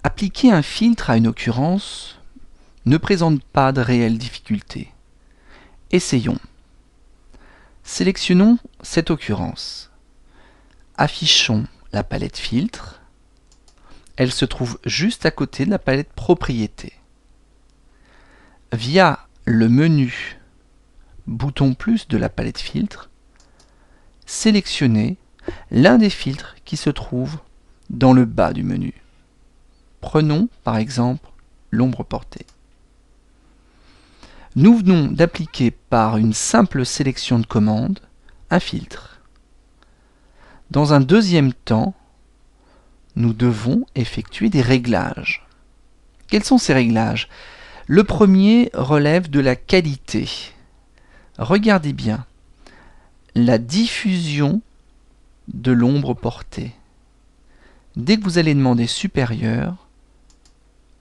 Appliquer un filtre à une occurrence ne présente pas de réelle difficulté. Essayons. Sélectionnons cette occurrence. Affichons la palette filtre. Elle se trouve juste à côté de la palette propriétés. Via le menu bouton plus de la palette filtre, sélectionnez l'un des filtres qui se trouve dans le bas du menu. Prenons par exemple l'ombre portée. Nous venons d'appliquer par une simple sélection de commande un filtre. Dans un deuxième temps, nous devons effectuer des réglages. Quels sont ces réglages? Le premier relève de la qualité. Regardez bien la diffusion de l'ombre portée. Dès que vous allez demander supérieur,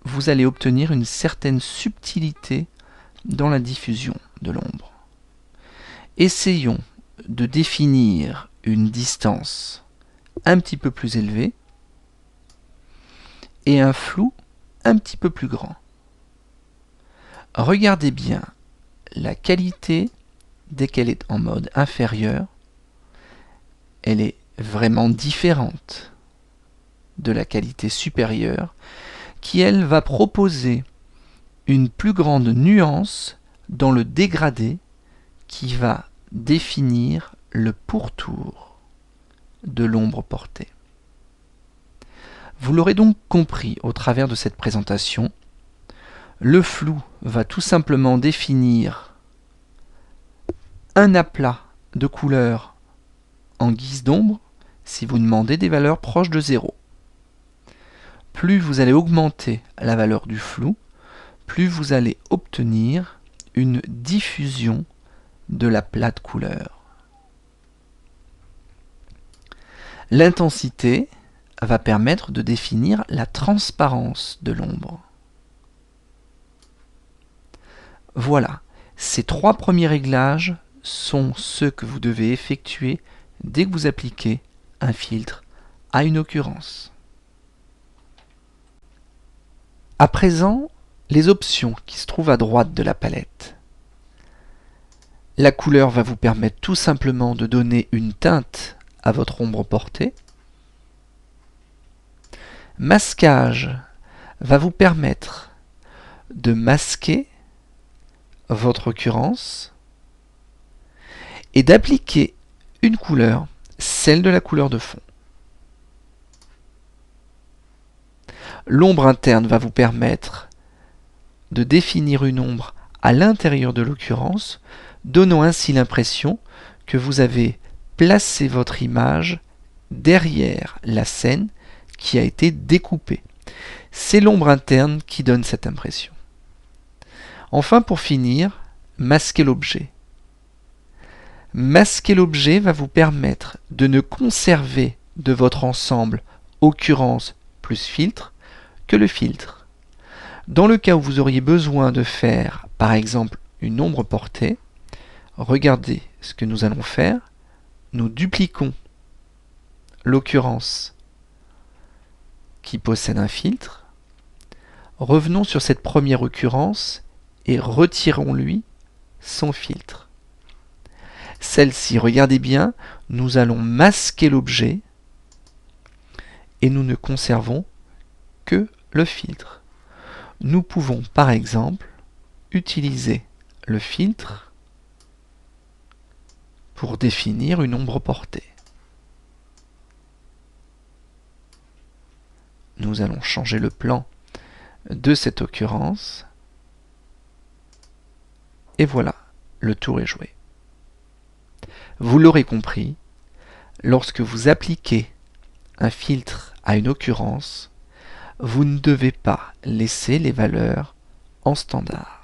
vous allez obtenir une certaine subtilité dans la diffusion de l'ombre. Essayons de définir une distance un petit peu plus élevée et un flou un petit peu plus grand. Regardez bien la qualité dès qu'elle est en mode inférieur. Elle est vraiment différente de la qualité supérieure qui, elle, va proposer une plus grande nuance dans le dégradé qui va définir le pourtour de l'ombre portée. Vous l'aurez donc compris au travers de cette présentation, le flou va tout simplement définir un aplat de couleur en guise d'ombre si vous demandez des valeurs proches de 0. Plus vous allez augmenter la valeur du flou, plus vous allez obtenir une diffusion de l'aplat de couleur. L'intensité va permettre de définir la transparence de l'ombre. Voilà, ces trois premiers réglages sont ceux que vous devez effectuer dès que vous appliquez un filtre à une occurrence. À présent, les options qui se trouvent à droite de la palette. La couleur va vous permettre tout simplement de donner une teinte à votre ombre portée. Masquage va vous permettre de masquer votre occurrence et d'appliquer une couleur, celle de la couleur de fond. L'ombre interne va vous permettre de définir une ombre à l'intérieur de l'occurrence, donnant ainsi l'impression que vous avez placé votre image derrière la scène qui a été découpée. C'est l'ombre interne qui donne cette impression. Enfin, pour finir, masquer l'objet. Masquer l'objet va vous permettre de ne conserver de votre ensemble occurrence plus filtre que le filtre. Dans le cas où vous auriez besoin de faire, par exemple, une ombre portée, regardez ce que nous allons faire. Nous dupliquons l'occurrence qui possède un filtre. Revenons sur cette première occurrence et retirons-lui son filtre. Celle-ci, regardez bien, nous allons masquer l'objet et nous ne conservons que le filtre. Nous pouvons par exemple utiliser le filtre pour définir une ombre portée. Nous allons changer le plan de cette occurrence et voilà, le tour est joué. Vous l'aurez compris, lorsque vous appliquez un filtre à une occurrence, vous ne devez pas laisser les valeurs en standard.